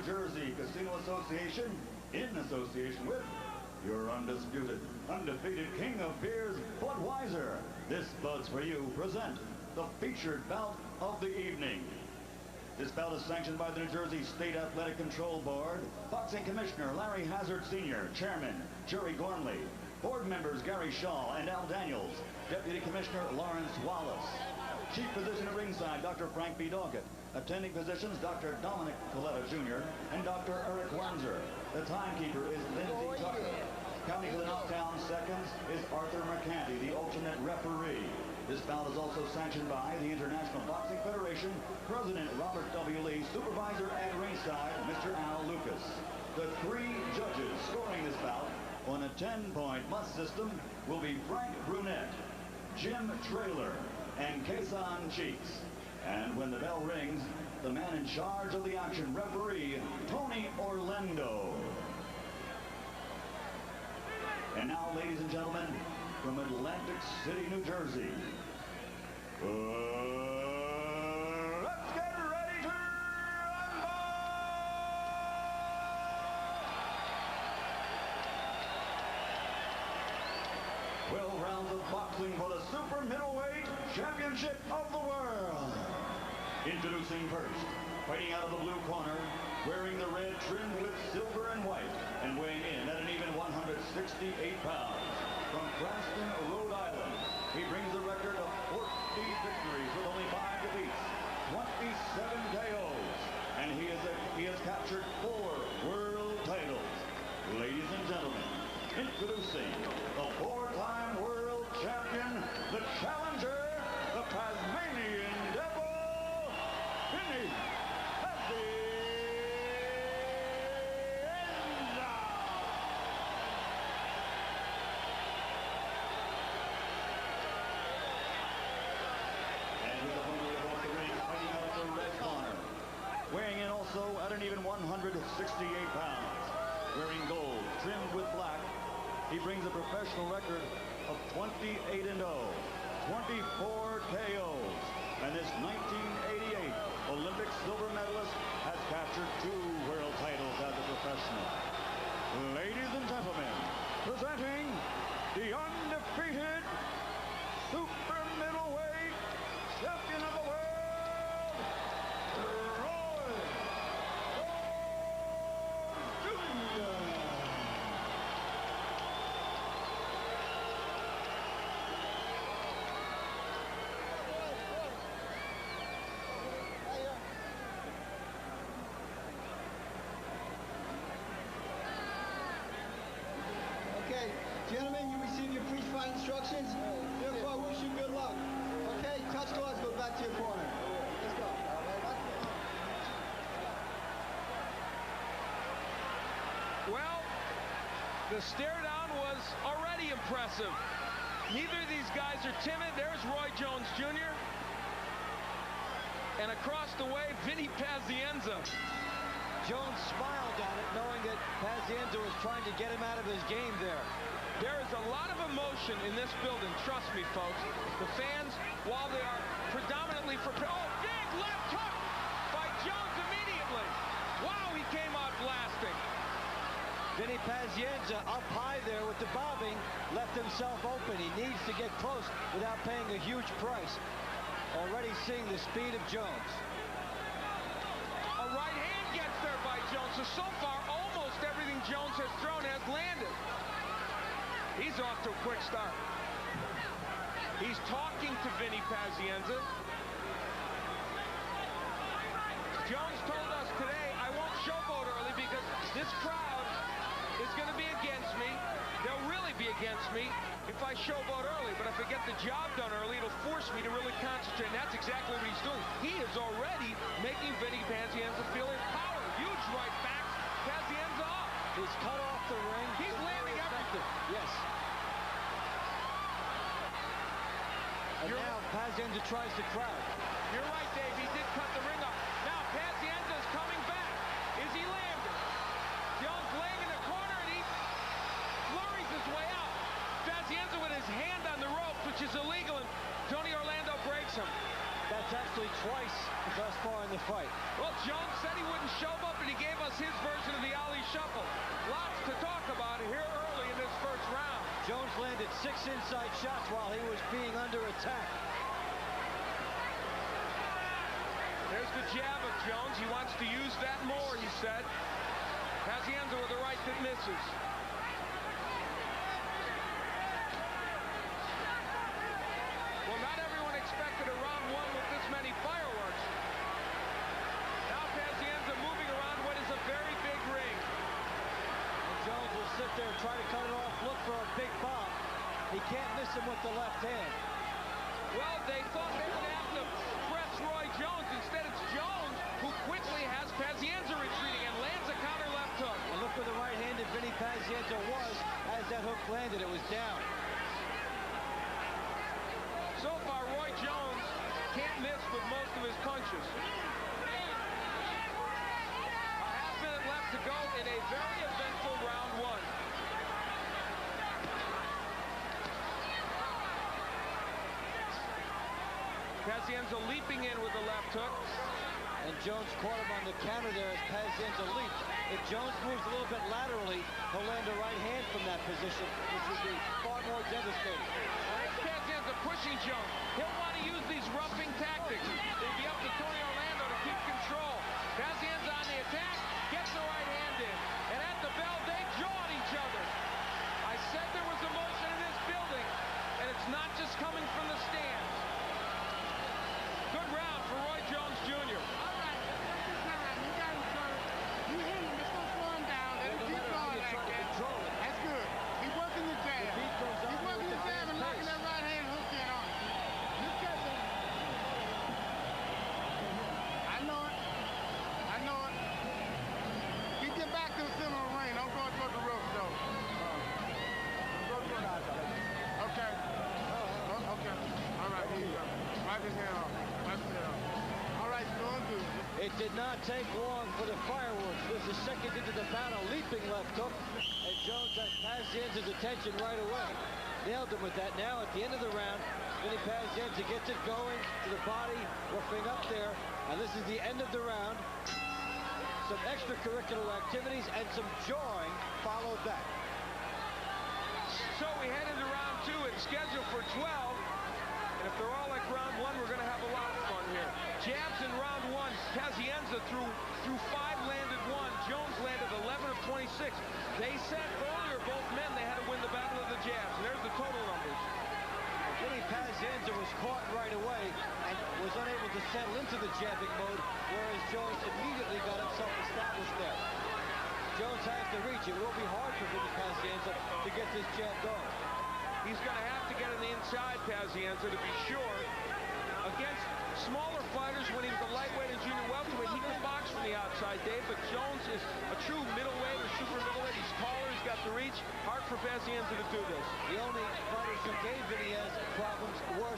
New Jersey Casino Association, in association with your undisputed, undefeated king of beers, Budweiser. This Bud's for You present the featured bout of the evening. This bout is sanctioned by the New Jersey State Athletic Control Board, Boxing Commissioner Larry Hazard Sr., Chairman Jerry Gormley, Board members Gary Shaw and Al Daniels, Deputy Commissioner Lawrence Wallace, Chief Physician at ringside, Dr. Frank B. Doggett, attending physicians Dr. Dominic Coletta Jr. and Dr. Eric Wernzer. The timekeeper is Lindsay Tucker. Counting for the knockdown seconds is Arthur McCanty, the alternate referee. This bout is also sanctioned by the International Boxing Federation, President Robert W. Lee, supervisor at ringside, Mr. Al Lucas. The three judges scoring this bout on a 10-point must system will be Frank Brunette, Jim Traylor, and Kason Cheeks. And when the bell rings, the man in charge of the action, referee Tony Orlando. And now, ladies and gentlemen, from Atlantic City, New Jersey, let's get ready to rumble! 12 rounds of boxing for the super middleweight championship of the world. Introducing first, fighting out of the blue corner, wearing the red trimmed with silver and white, and weighing in at an even 168 pounds. From Cranston, Rhode Island, he brings a record of 40 victories with only 5 defeats, 27 KOs, and he has captured 4 world titles. Ladies and gentlemen, introducing the 4-time world champion, the challenger, the Tasmanian Devil, Vinny Pazienza. Weighing in also at an even 168 pounds. Wearing gold, trimmed with black, he brings a professional record of 28-0, 24 KOs. And this 1988 Olympic silver medalist has captured 2 world titles as a professional. Ladies and gentlemen, presenting the undefeated super middleweight champion of the world, Gentlemen, you receive your pre-fight instructions. Therefore, I wish you good luck. Okay, touch gloves, go back to your corner. Let's go. Well, the stare down was already impressive. Neither of these guys are timid. There's Roy Jones Jr. And across the way, Vinny Pazienza. Jones smiled at it, knowing that Pazienza was trying to get him out of his game there. There is a lot of emotion in this building, trust me, folks. The fans, while they are predominantly for... Oh, big left hook by Jones immediately. Wow, he came out blasting. Vinny Pazienza up high there with the bobbing, left himself open. He needs to get close without paying a huge price. Already seeing the speed of Jones. A right hand gets there by Jones. So far, almost everything Jones has thrown has landed. He's off to a quick start. He's talking to Vinny Pazienza. Jones told us today, I won't showboat early because this crowd is going to be against me. They'll really be against me if I showboat early. But if I get the job done early, it'll force me to really concentrate. And that's exactly what he's doing. He is already making Vinny Pazienza feel empowered. Huge right back. Pazienza off. He's cut off the ring. He's landing everything. Yes. And now Pazienza tries to crouch. You're right, Dave. He did cut the ring off. Now Pazienza is coming back. Is he landing? Jones laying in the corner, and he flurries his way out. Pazienza with his hand on the ropes, which is illegal, and Tony Orlando breaks him. That's actually twice thus far in the fight. Well, Jones said he wouldn't show up, and he gave us his version of the Ali Shuffle. Lots to talk about here early in this first round. Jones landed 6 inside shots while he was being under attack. There's the jab of Jones. He wants to use that more, he said. Pazienza with a right that misses. Well, not everyone expected a round one with this many fireworks. Now Pazienza moving around what is a very big ring. And Jones will sit there, try to cut it off, look for a big bomb. He can't miss him with the left hand. Well, they thought they would have to press Roy Jones. Instead, it's Jones who quickly has Pazienza retreating and lands a counter left hook. And look where the right-handed Vinny Pazienza was as that hook landed. It was down. So far, Roy Jones can't miss with most of his punches. A half-minute left to go in a very eventful round one. Pazienza leaping in with the left hook. And Jones caught him on the counter there as Pazienza leaped. If Jones moves a little bit laterally, he'll land a right hand from that position, which would be far more devastating. Pazienza pushing Jones. He'll want to use these roughing tactics. It'll be up to Tony Orlando to keep control. Pazienza on the attack, gets the right hand in. And at the bell, they jawed each other. I said there was emotion in this building, and it's not just coming from the stands. Good round for Roy Jones Jr. All right, this is time. You got him, sir. You hit him. Just don't slow him down. Let him keep going like that. That's good. He's working the jab. He's working the jab and knocking that right hand hook in on him. Look at that. I know it. I know it. Keep your back to the center of the ring. Don't go toward the ropes, though. Okay. Okay. All right, here you go. Wipe his hand off. Wipe his hand off. All right, you're doing good. It did not take long for the fireworks. There's a second into the bout, a leaping left hook, and Jones has Pazienza's attention right away. Nailed him with that. Now at the end of the round, Vinny Pazienza gets it going to the body, roughing up there, and this is the end of the round. Some extracurricular activities and some jawing followed that. So we head into round two. It's scheduled for 12. And if they're all like round one, we're going to have a lot of fun here. Jabs in round one. Pazienza threw 5, landed 1. Jones landed 11 of 26. They said earlier, both men, they had to win the battle of the jabs. And there's the total numbers. Vinny Pazienza was caught right away and was unable to settle into the jabbing mode, whereas Jones immediately got himself established there. Jones has to reach. It will be hard for Vinny Pazienza to get this jab going. He's going to have to get on the inside, Pazienza, to be sure. Against smaller fighters, when he was a lightweight and junior welterweight, he could box from the outside, Dave, but Jones is a true middleweight or super middleweight. He's taller, he's got the reach. Hard for Pazienza to do this. The only fighters who gave Vinny has problems were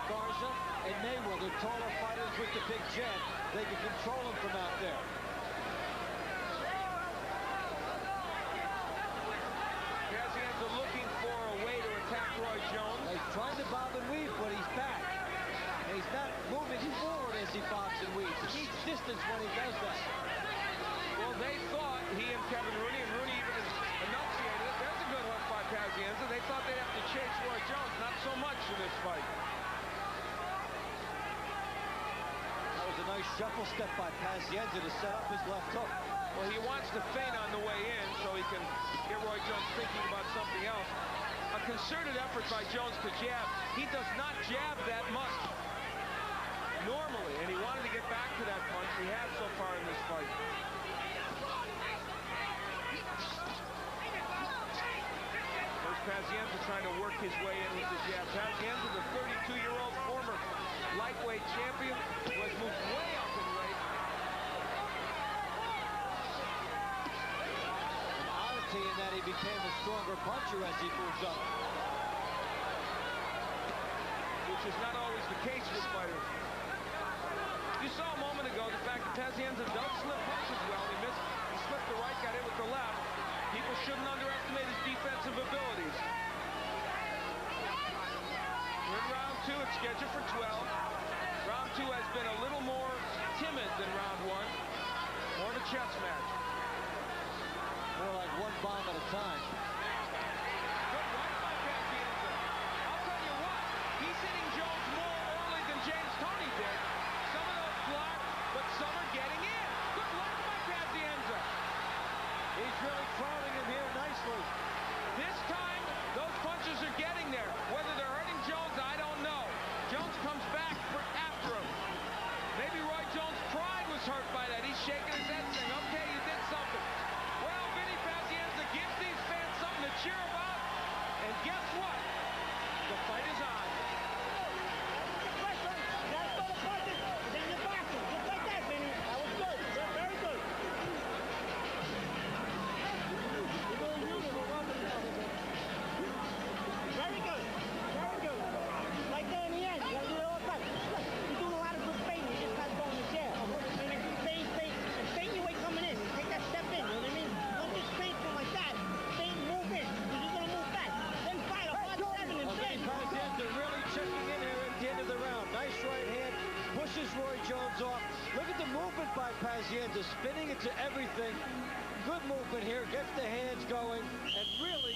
Garza and Mayweather, taller fighters with the big jab. They can control him from out there. Pazienza looking for a way to attack Roy Jones. He's trying to bob and weave, but he's back. And he's not moving forward as he bobs and weaves. He needs distance when he does that. Well, they thought, he and Kevin Rooney, and Rooney even enunciated it. There's a good hook by Pazienza. They thought they'd have to chase Roy Jones. Not so much in this fight. That was a nice shuffle step by Pazienza to set up his left hook. Well, he wants to feint on the way in so he can get Roy Jones thinking about something else. A concerted effort by Jones to jab. He does not jab that much normally, and he wanted to get back to that punch. He has so far in this fight. There's Pazienza trying to work his way in with the jab. Pazienza, the 32-year-old former lightweight champion, who has moved way up in weight. In that he became a stronger puncher as he moves up. Which is not always the case with fighters. You saw a moment ago the fact that Pazienza does slip punches well. He missed, he slipped the right, got in with the left. People shouldn't underestimate his defensive abilities. We're in round two. It's scheduled for 12. Round two has been a little more timid than round one. More of a chess match. one bomb at a time. Good right by Pazienza. I'll tell you what, he's hitting Jones more early than James Toney did. Some of those blocked, but some are getting in. Good left by Pazienza. He's really crowding him here nicely. This time, those punches are getting there. Whether they're hurting Jones, I don't know. Jones comes back after him. Maybe Roy Jones' pride was hurt by that. He's shaking his head saying, okay, you did something. Well, Vinny Pazienza gives these fans something to cheer about. And guess what? The fight is on. Very good. Very good. Right there in the end. You gotta do it all the time. Look, you're doing a lot of good feinting. You just gotta go in the chair. And if you feint, and feint your way coming in. Take that step in. You know what I mean? Don't just feint from like that. Feint, move in. Because you're gonna move back. Then fight a hard 7 and feint. Pazienza really checking in here at the end of the round. Nice right hand. Pushes Roy Jones off. Look at the movement by Pazienza. Spinning into everything. Good movement here. Gets the hands going. And really...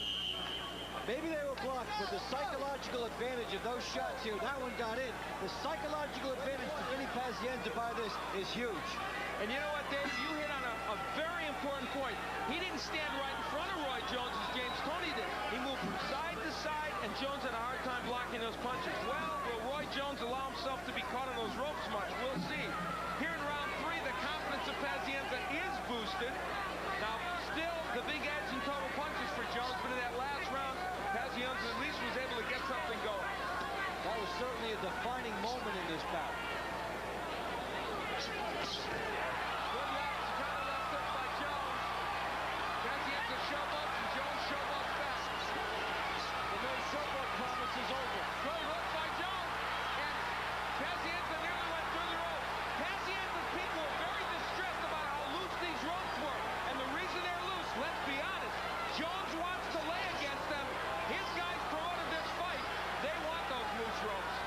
maybe they were blocked, but the psychological advantage of those shots here, that one got in. The psychological advantage to Vinny Pazienza by this is huge. And you know what, Dave? You hit on a very important point. He didn't stand right in front of Roy Jones as James Toney did. He moved from side to side, and Jones had a hard time blocking those punches. Well, will Roy Jones allow himself to be caught on those ropes much? We'll see. Here in round 3, the confidence of Pazienza is boosted. Now, still, the big edge in total punches for Jones, but in that last round, Pazienza at least was able to get something going. That was certainly a defining moment in this bout. Good left, counter left hook by Jones. Pazienza showboats, and Jones showboats back. The no showboat promise is over. Good hook by Jones, and Pazienza nearly went through the rope. Pazienza's people are very distressed about how loose these ropes were, and the reason they're loose, let's be honest, Jones wants to lay against them. His guys promoted this fight. They want those loose ropes.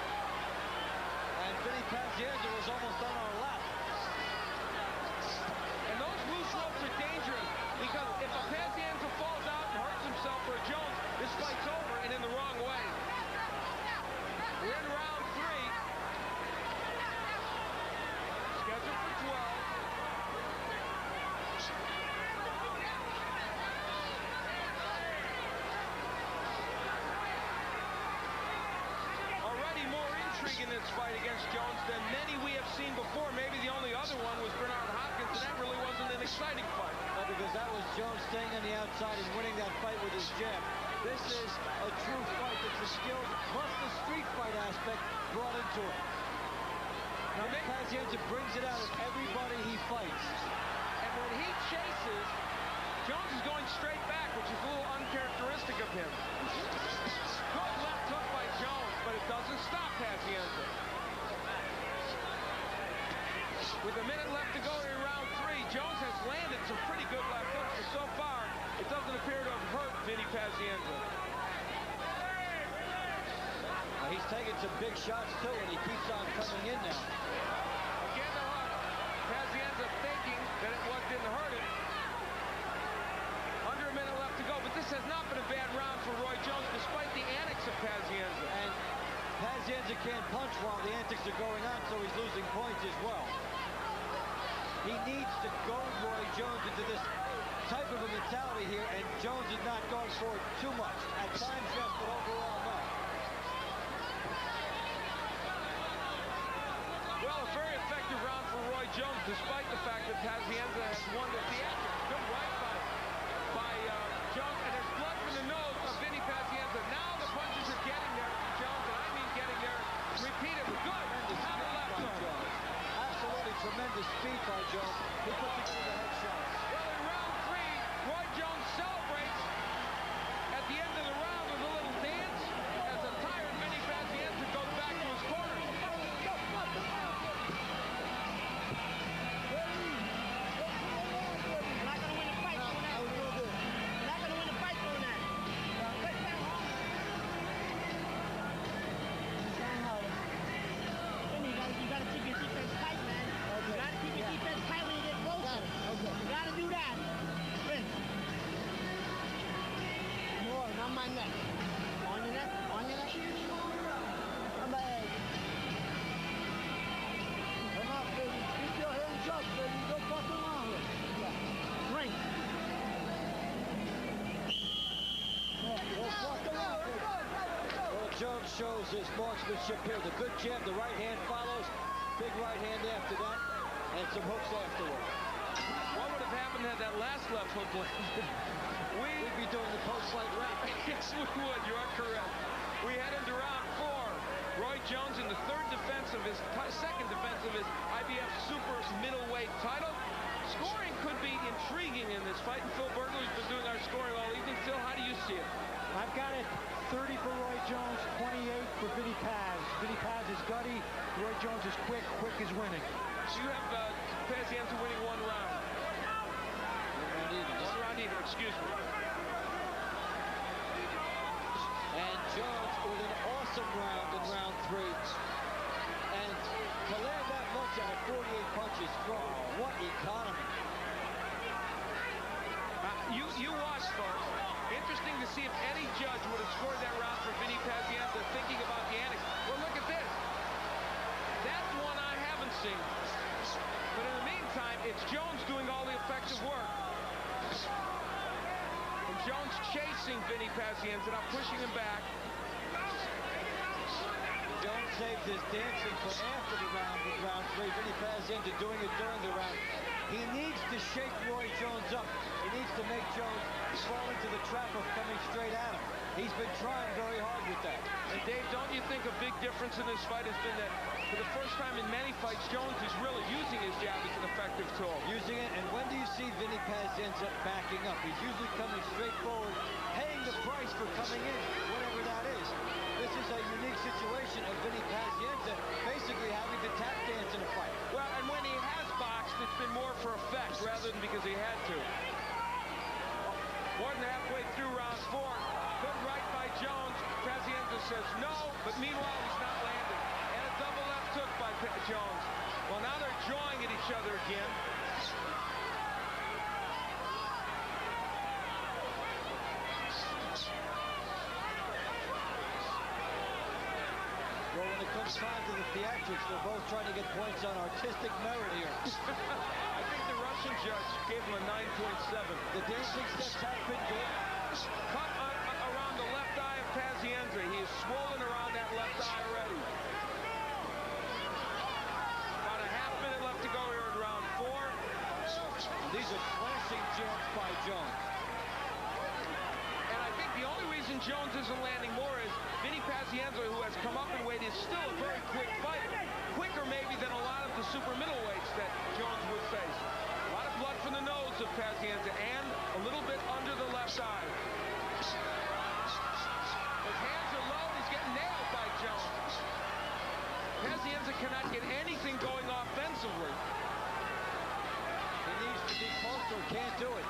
And Vinny Pazienza was almost on our lap. And those loose ropes are dangerous because if a Pazienza falls out and hurts himself or Jones, this fight's over and in the wrong way. We're in round 3. Scheduled for 12. Already more intrigue in this fight against Jones than many we have seen before. Maybe the only other one was Bernard Hopkins, and that really wasn't an exciting fight. No, because that was Jones staying on the outside and winning that fight with his jab. This is a true fight. It's the skills plus the street fight aspect brought into it. Now, Vinny Pazienza brings it out of everybody he fights. And when he chases, Jones is going straight back, which is a little uncharacteristic of him. Good left hook by Jones, but it doesn't stop Pazienza. With a minute left to go in round 3, Jones has landed some pretty good left hooks, but so far, it doesn't appear to have hurt Vinny Pazienza. He's taking some big shots, too, and he keeps on coming in now. Again, the hook. Pazienza thinking that it didn't hurt him. Under a minute left to go, but this has not been a bad round for Roy Jones, despite the antics of Pazienza. And Pazienza can't punch while the antics are going on, so he's losing points as well. He needs to goad Roy Jones into this type of a mentality here, and Jones is not going for it too much. At times, yes, but overall, no. Well, a very effective round for Roy Jones, despite the fact that Pazienza has won the theatrics. Good right by Jones, and there's blood from the nose of Vinny Pazienza. Now the punches are getting there from Jones, and I mean getting there repeatedly. Good. Counter left hook. Absolutely tremendous speed by Jones. He put together the headshots. Well, in round 3, Roy Jones celebrates at the end of the round with a little dance as a tired Vinny Pazienza goes back to his corner. your neck. On your neck. On your neck. On my head. Come on, baby. Keep your hands up, baby. Don't fuck around with it. Yeah. Drink. Don't fuck around with it. Well, Jones shows his marksmanship here. The good jab, the right hand follows. Big right hand after that. And some hooks afterward. What would have happened had that last left hook landed? We'd be doing the post-fight rap. Yes, we would. You are correct. We head into round 4. Roy Jones in the second defense of his IBF super middleweight title. Scoring could be intriguing in this fight. And Phil Berger's been doing our scoring all evening. Phil, how do you see it? I've got it 30 for Roy Jones, 28 for Vinny Paz. Vinny Paz is gutty. Roy Jones is quick. Quick is winning. So you have Pazienza winning 1 round. One round either, excuse me. And Jones with an awesome round in round 3. And to land that much out of 48 punches, what economy. You watched, folks. Interesting to see if any judge would have scored that round for Vinny Pazienza, thinking about the annex. Well, look at this. That's one I haven't seen. But in the meantime, it's Jones doing all the effective work. And Jones chasing Vinny Pazienza, now pushing him back. Jones saved his dancing for after the round with round 3. Vinny Pazienza doing it during the round. He needs to shake Roy Jones up. He needs to make Jones fall into the trap of coming straight at him. He's been trying very hard with that. And Dave, don't you think a big difference in this fight has been that for the first time in many fights, Jones is really using his jab as an effective tool. Using it, and when do you see Vinny Pazienza backing up? He's usually coming straight forward, paying the price for coming in, whatever that is. This is a unique situation of Vinny Pazienza basically having to tap dance in a fight. Well, and when he has boxed, it's been more for effect rather than because he had to. More than halfway through round 4. Good right by Jones. Pazienza says no, but meanwhile he's not landing. And a double left hook by Jones. Well, now they're jawing at each other again. Well, when it comes time to the theatrics, they're both trying to get points on artistic merit here. I think the Russian judge gave him a 9.7. The dancing steps have been good. Cut around the left eye of Pazienza. He is swollen around that left eye already. About a half minute left to go here in round 4. These are slashing jabs by Jones. And I think the only reason Jones isn't landing more is Vinny Pazienza, who has come up in weight, is still a very quick fighter. Quicker maybe than a lot of the super middleweights that Jones would face. A lot of blood from the nose of Pazienza and a little bit under the left eye. His hands are low. He's getting nailed by Jones. Pazienza cannot get anything going offensively. He needs to be closer. Can't do it.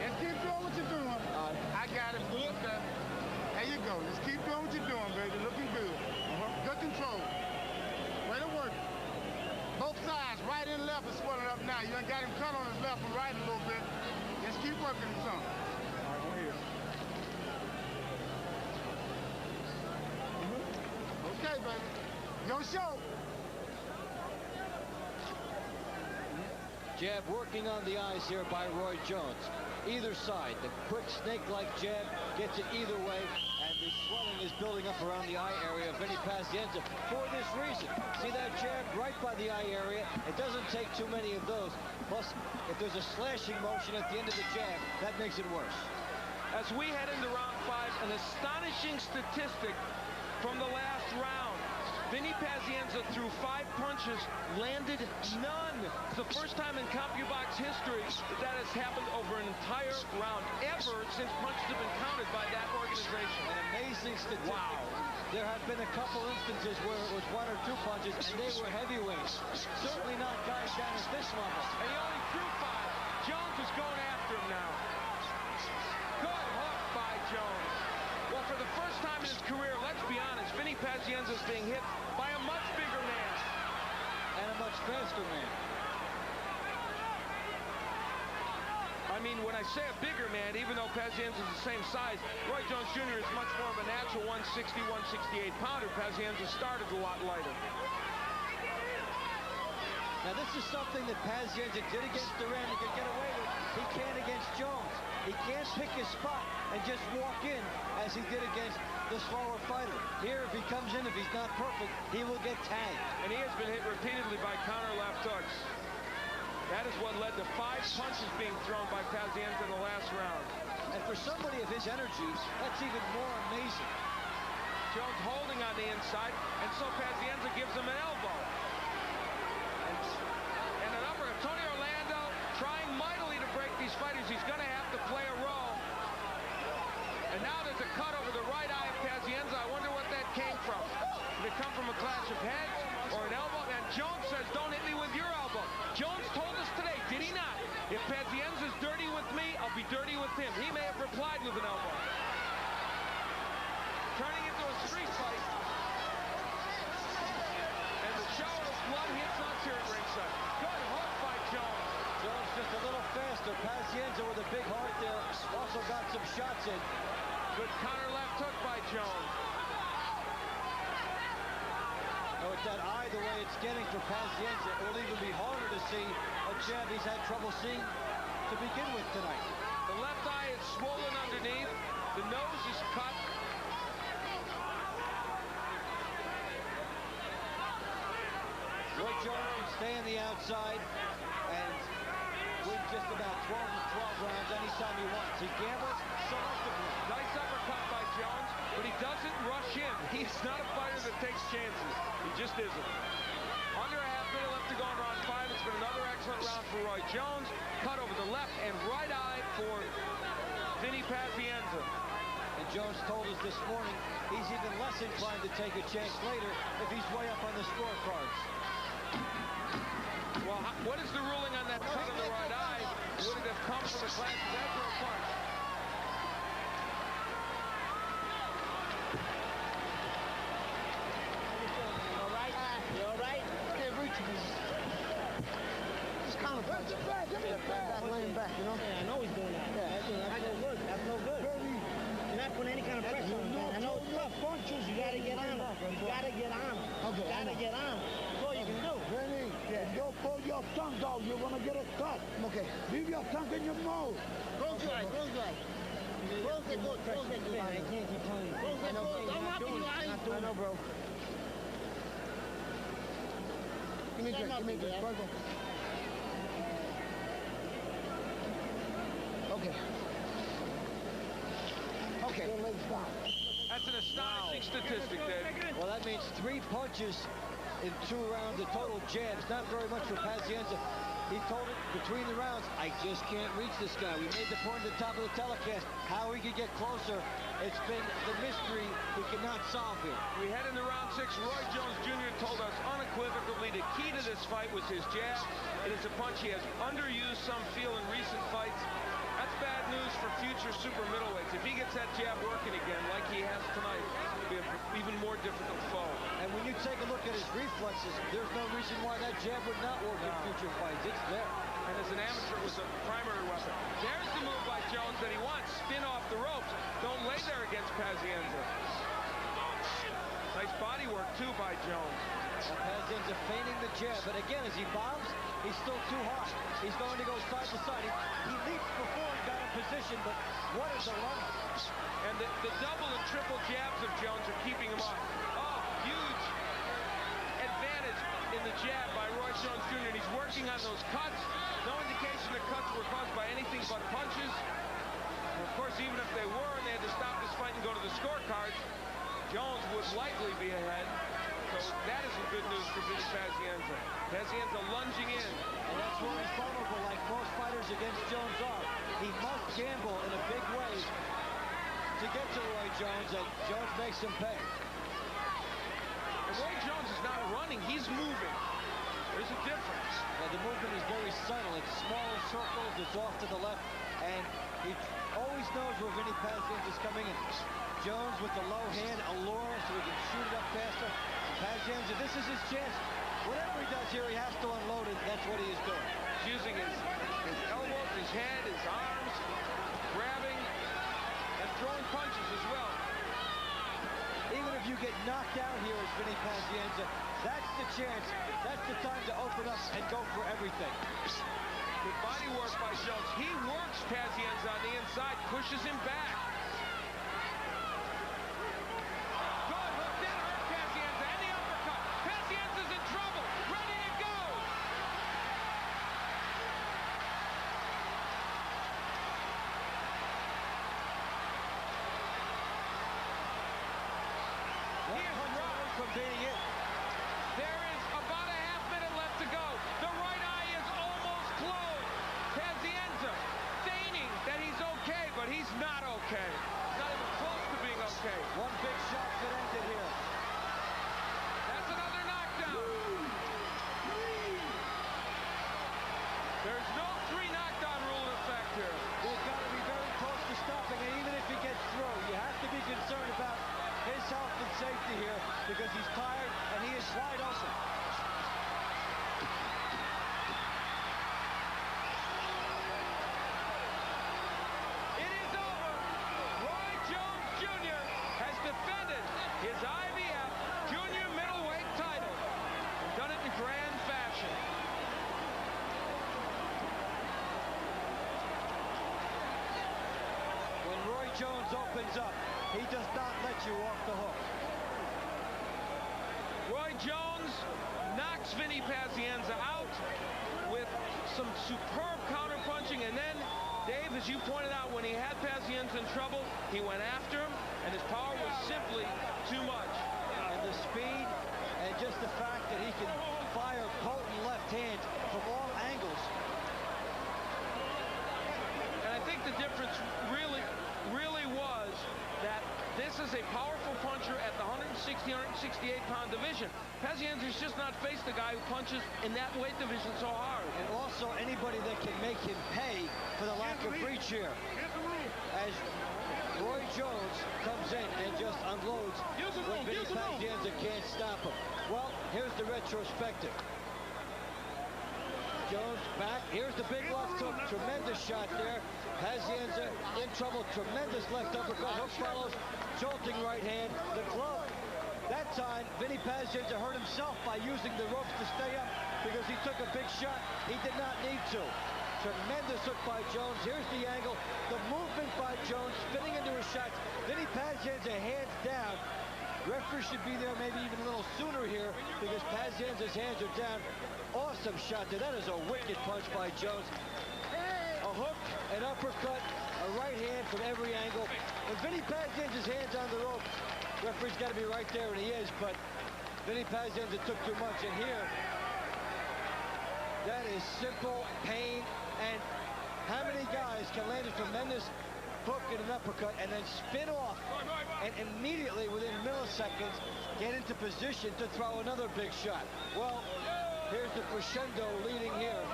Just keep doing what you're doing. I got it. Look, there you go. Just keep doing what you're doing, baby. Looking good. Good control. Way to work. Both sides, right and left, is swelling up now. You done got him cut on his left and right a little bit. Just keep working him some. All right, I'm here. Okay, baby. Your show. Jab working on the eyes here by Roy Jones. Either side, the quick snake-like jab gets it either way, and the swelling is building up around the eye area of Vinny Pazienza for this reason. See that jab right by the eye area? It doesn't take too many of those. Plus, if there's a slashing motion at the end of the jab, that makes it worse. As we head into round 5, an astonishing statistic from the last round. Vinny Pazienza threw 5 punches, landed none. It's the first time in CompuBox history that has happened over an entire round, ever since punches have been counted by that organization. An amazing statistic. Wow. There have been a couple instances where it was 1 or 2 punches, and they were heavyweights. Certainly not guys down at this level. And he only threw 5. Jones is going after him now. Good hook by Jones. Well, for the first time in his career, Pazienza's being hit by a much bigger man. And a much faster man. I mean, when I say a bigger man, even though Pazienza's the same size, Roy Jones Jr. is much more of a natural 160, 168 pounder. Pazienza started a lot lighter. Now, this is something that Pazienza did against Duran. He could get away with. He can't against Jones. He can't pick his spot and just walk in as he did against the slower fighter. Here, if he comes in, if he's not perfect, he will get tagged. And he has been hit repeatedly by counter left hooks. That is what led to 5 punches being thrown by Pazienza in the last round. And for somebody of his energy, that's even more amazing. Jones holding on the inside, and so Pazienza gives him an elbow. And an upper. Tony Orlando trying mightily to break these fighters. He's going to have to play a role. And now there's a cut over the right eye of Pazienza. I wonder what that came from. Did it come from a clash of heads or an elbow? And Jones says, don't hit me with your elbow. Jones told us today, did he not? If Pazienza's dirty with me, I'll be dirty with him. He may have replied with an elbow. Turning into a street fight. And the show of blood hits us here at ringside. Good hook by Jones. Jones just a little faster. Pazienza with a big heart there. Also got some shots in. Good counter left hook by Jones. Oh, with that eye the way it's getting for Pazienza, it will even be harder to see a jab he's had trouble seeing to begin with tonight. The left eye is swollen underneath. The nose is cut. Roy Jones can stay on the outside and win just about 12 to 12 rounds anytime he wants. He gambles selectively. Nice uppercut by Jones, but he doesn't rush in. He's not a fighter that takes chances. He just isn't. Under a half minute left to go in round 5. It's been another excellent round for Roy Jones. Cut over the left and right eye for Vinny Pazienza. And Jones told us this morning he's even less inclined to take a chance later if he's way up on the scorecards. Well, what is the ruling on that cut on the right eye? Would it have come from a clash of heads or a punch? You all right? Can't reach him. Just counter punch. Give me the back. Lay him back, you know? Yeah, I know he's doing that. Yeah, that's no good. That's no good. You're not putting any kind of pressure on him, man. I know it's tough. Punches. You gotta get on him. You gotta get on him. You gotta get on him. That's all you can do. Vinny, if you pull your tongue out, you're gonna get a cut. Okay. Leave your tongue in your mouth. Close your eyes. Close your eyes. Close it good. Close it good. I can't keep telling you. Close it good. I'm not doing it. I know, bro. Give me a drink. Give me a drink. Go. Okay. Okay. That's an astonishing statistic, Dave. Well, that means 3 punches in 2 rounds of total jabs. Not very much for Pazienza. He told it between the rounds, I just can't reach this guy. We made the point at the top of the telecast how he could get closer. It's been the mystery we cannot solve here. We head into round 6. Roy Jones Jr. told us unequivocally the key to this fight was his jab. It is a punch he has underused, some feel, in recent fights. That's bad news for future super middleweights. If he gets that jab working again like he has tonight, it'll be an even more difficult foe. And when you take a look at his reflexes, there's no reason why that jab would not work in future fights. It's there. And as an amateur, it was a primary weapon. There's the move by Jones that he wants. Spin off the ropes. Don't lay there against Pazienza. Nice body work, too, by Jones. Pazienza feigning the jab, but again, as he bombs, he's still too hard. He's going to go side to side. He leaped before he got in position, but what is the run? And the double and triple jabs of Jones are keeping him off. Oh, huge advantage in the jab by Roy Jones Jr. And he's working on those cuts. No indication the cuts were caused by anything but punches. And of course, even if they were and they had to stop this fight and go to the scorecards, Jones would likely be ahead. So that isn't good news for Vinny Pazienza. Pazienza lunging in. And that's where he's vulnerable, like most fighters against Jones are. He must gamble in a big way to get to Roy Jones, and Jones makes him pay. And Roy Jones is not running, he's moving. There's a difference. Yeah, the movement is very subtle. It's smaller circles, it's off to the left, and he always just knows where Vinny Pazienza is coming in. Jones with the low hand, allure, so he can shoot it up faster. Pazienza, this is his chance. Whatever he does here, he has to unload it. That's what he is doing. He's using his elbows, his head, his arms, grabbing, and throwing punches as well. Even if you get knocked out here as Vinny Pazienza, that's the chance. That's the time to open up and go for everything. Good body work by Jones. He works Pazienza on the inside, pushes him back. Good hook, did hurt Pazienza, and the uppercut. Pazienza's in trouble, ready to go. He is rocked from being it. There is about a half minute left to go. The right eye is almost closed. Pazienza feigning that he's okay, but he's not okay. Not even close to being okay. One big shot could end it here. That's another knockdown. There's no 3 knockdown rule in effect here. He's got to be very close to stopping, and even if he gets through, you have to be concerned about his health and safety here because he's tired and he is wide open. It is over. Roy Jones Jr. has defended his IBF junior middleweight title and done it in grand fashion. When Roy Jones opens up, he does not let you off the hook. Roy Jones knocks Vinny Pazienza out with some superb counterpunching, and then, Dave, as you pointed out, when he had Pazienza in trouble, he went after him, and his power was simply too much. And the speed and just the fact that he can fire potent left hands from all angles. And I think the difference really was that this is a powerful puncher at the 160, 168-pound division. Pazienza's just not faced a guy who punches in that weight division so hard. And also anybody that can make him pay for the lack of reach here. As Roy Jones comes in and just unloads when Vinny Pazienza can't stop him. Well, here's the retrospective. Jones back. Here's the big left hook. Tremendous shot there. Pazienza in trouble. Tremendous left uppercut. Hook follows. Jolting right hand. The glove. That time, Vinny Pazienza hurt himself by using the ropes to stay up because he took a big shot. He did not need to. Tremendous hook by Jones. Here's the angle. The movement by Jones, spinning into his shots. Vinny Pazienza hands down. Referee should be there maybe even a little sooner here because Pazienza's hands are down. Awesome shot there. That is a wicked punch by Jones. A hook, an uppercut, a right hand from every angle. When Vinny Pazienza's hands on the rope, referee's got to be right there, and he is, but Vinny Pazienza took too much. And here, that is simple pain. And how many guys can land a tremendous hook and an uppercut and then spin off and immediately within milliseconds get into position to throw another big shot? Well, here's the crescendo leading here.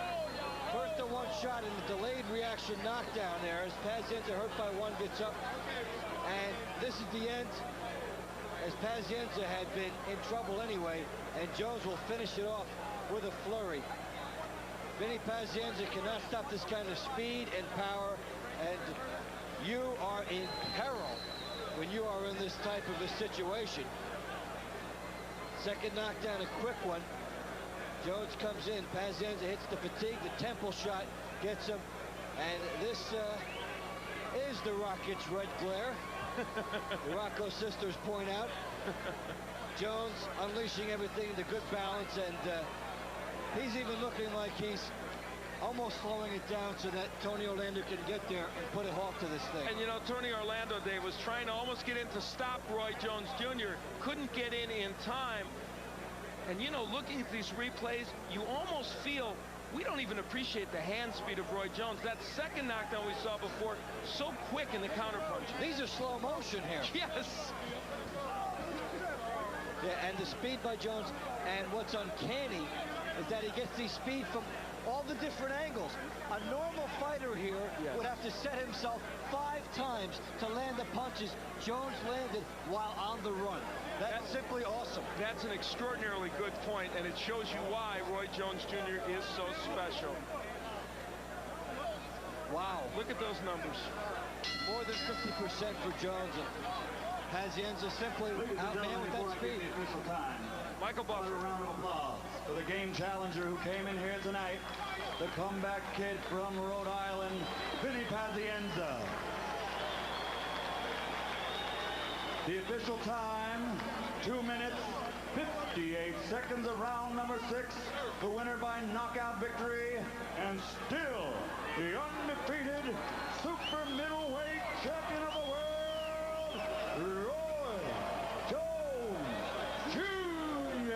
First the one shot and the delayed reaction knockdown there as Pazienza hurt by one gets up. And this is the end as Pazienza had been in trouble anyway, and Jones will finish it off with a flurry. Vinny Pazienza cannot stop this kind of speed and power, and you are in peril when you are in this type of a situation. Second knockdown, a quick one. Jones comes in, Pazienza hits the fatigue, the temple shot gets him, and this is the Rockets' red glare. The Rocco sisters point out. Jones unleashing everything, the good balance, and he's even looking like he's almost slowing it down so that Tony Orlando can get there and put a halt to this thing. And you know, Tony Orlando, Dave, was trying to almost get in to stop Roy Jones Jr. Couldn't get in time. And you know, looking at these replays, you almost feel we don't even appreciate the hand speed of Roy Jones. That second knockdown we saw before, so quick in the counterpunch. These are slow motion here. Yes. Yeah, and the speed by Jones, and what's uncanny is that he gets the speed from all the different angles. A normal fighter here would have to set himself 5 times times to land the punches Jones landed while on the run. That's simply awesome. That's an extraordinarily good point, and it shows you why Roy Jones Jr. is so special. Wow. Look at those numbers. More than 50% for Jones. Pazienza simply outman with that speed. Official time. Michael Buffer. A round of applause for the game challenger who came in here tonight, the comeback kid from Rhode Island, Vinny Pazienza. The official time, 2 minutes, 58 seconds of round number 6. The winner by knockout victory, and still the undefeated super middleweight champion of the world, Roy Jones Jr.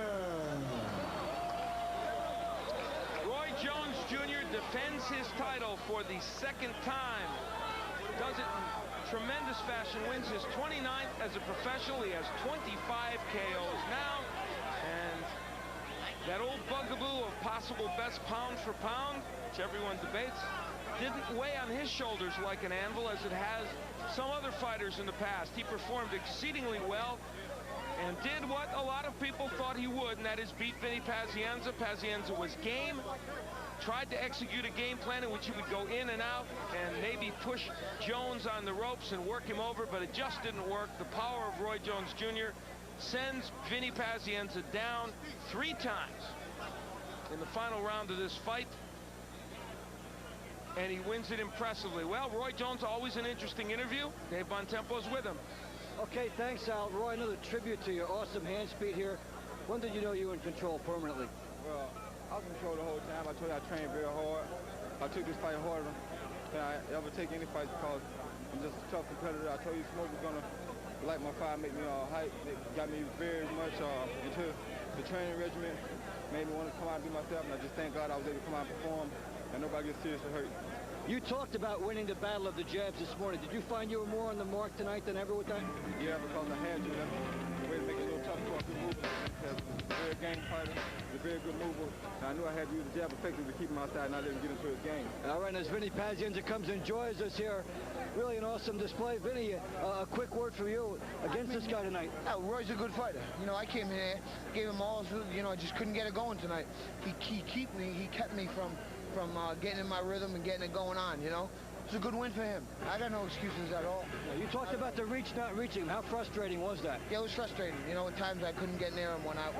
Roy Jones Jr. defends his title for the second time. Does it in tremendous fashion, wins his 29th as a professional. He has 25 KOs now. And that old bugaboo of possible best pound for pound, which everyone debates, didn't weigh on his shoulders like an anvil as it has some other fighters in the past. He performed exceedingly well and did what a lot of people thought he would, and that is beat Vinny Pazienza. Pazienza was game, tried to execute a game plan in which he would go in and out and maybe push Jones on the ropes and work him over, but it just didn't work. The power of Roy Jones Jr. sends Vinny Pazienza down 3 times in the final round of this fight, and he wins it impressively. Well, Roy Jones, always an interesting interview. Dave Bontempo's with him. Okay, thanks, Al. Roy, another tribute to your awesome hand speed here. When did you know you were in control permanently? Well, I was in control the whole time. I told you I trained very hard. I took this fight harder than I ever take any fight because I'm just a tough competitor. I told you Smoke was gonna light my fire, make me hype. It got me very much into the training regimen, made me want to come out and be myself, and I just thank God I was able to come out and perform and nobody gets seriously hurt. You talked about winning the battle of the jabs this morning. Did you find you were more on the mark tonight than ever with that? Yeah, because I had you. That's the way to make it a little tough to good mover. He's a very game fighter, he's a very good mover. And I knew I had to use the jab effectively to keep him outside and not let him get into his game. All right, as Vinny Pazienza comes and joins us here, really an awesome display. Vinny, a quick word from you against this guy tonight. Yeah, Roy's a good fighter. You know, I came here, gave him all, you know, I just couldn't get it going tonight. He kept me from getting in my rhythm and getting it going on, you know. It's a good win for him. I got no excuses at all. You talked about the reach not reaching. How frustrating was that? Yeah, it was frustrating. You know, at times I couldn't get near him when I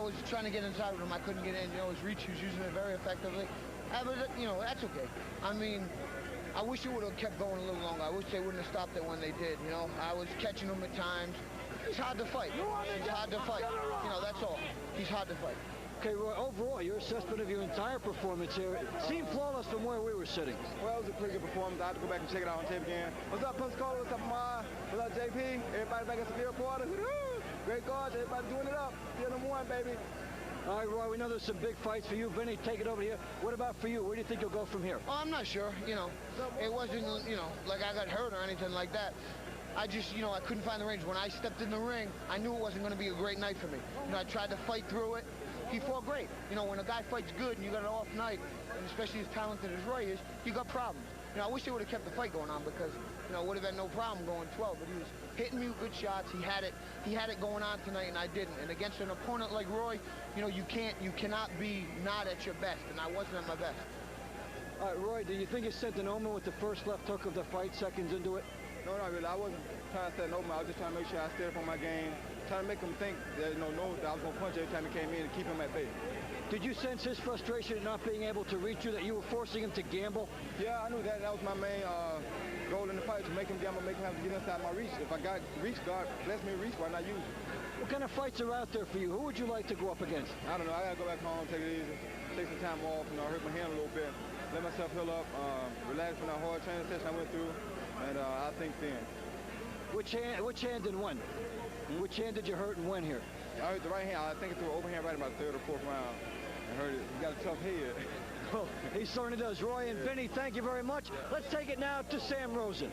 was trying to get inside with him, I couldn't get in. You know, his reach, he was using it very effectively. But, you know, that's okay. I mean, I wish it would have kept going a little longer. I wish they wouldn't have stopped it when they did, you know. I was catching him at times. He's hard to fight. He's hard to fight. You know, that's all. He's hard to fight. Okay, Roy, overall, your assessment of your entire performance here seemed flawless from where we were sitting. Well, it was a pretty good performance. I have to go back and check it out on tape again. What's up, Pensacola? What's up, Ma? What's up, JP? Everybody back at the field quarter. Great guards. Everybody doing it up. Field number 1, baby. All right, Roy, we know there's some big fights for you. Vinny, take it over here. What about for you? Where do you think you'll go from here? Oh, I'm not sure. You know, it wasn't, you know, like I got hurt or anything like that. I just, you know, I couldn't find the range. When I stepped in the ring, I knew it wasn't going to be a great night for me. You know, I tried to fight through it. He fought great. You know, when a guy fights good and you got an off night, and especially as talented as Roy is, you got problems. You know, I wish they would have kept the fight going on because, you know, would have had no problem going 12. But he was hitting me with good shots. He had it going on tonight, and I didn't. And against an opponent like Roy, you know, you cannot be not at your best, and I wasn't at my best. All right, Roy, do you think you sent an omen with the first left hook of the fight, seconds into it? No, not really. I wasn't trying to set an open. I was just trying to make sure I stayed up on my game, trying to make him think that, you know that I was going to punch every time he came in and keep him at bay. Did you sense his frustration at not being able to reach you, that you were forcing him to gamble? Yeah, I knew that. That was my main goal in the fight, to make him gamble, make him have to get inside my reach. If I got reach, God bless me reach, why not use it? What kind of fights are out there for you? Who would you like to go up against? I don't know. I got to go back home, take it easy, take some time off, you know, hurt my hand a little bit, let myself heal up, relax from that hard training session I went through, and I think then. Which hand and when? Which hand did you hurt and when here? I hurt the right hand. I think it threw an overhand right in my 3rd or 4th round. I hurt it. He got a tough head. Well, he certainly does. Roy and Vinny, thank you very much. Let's take it now to Sam Rosen.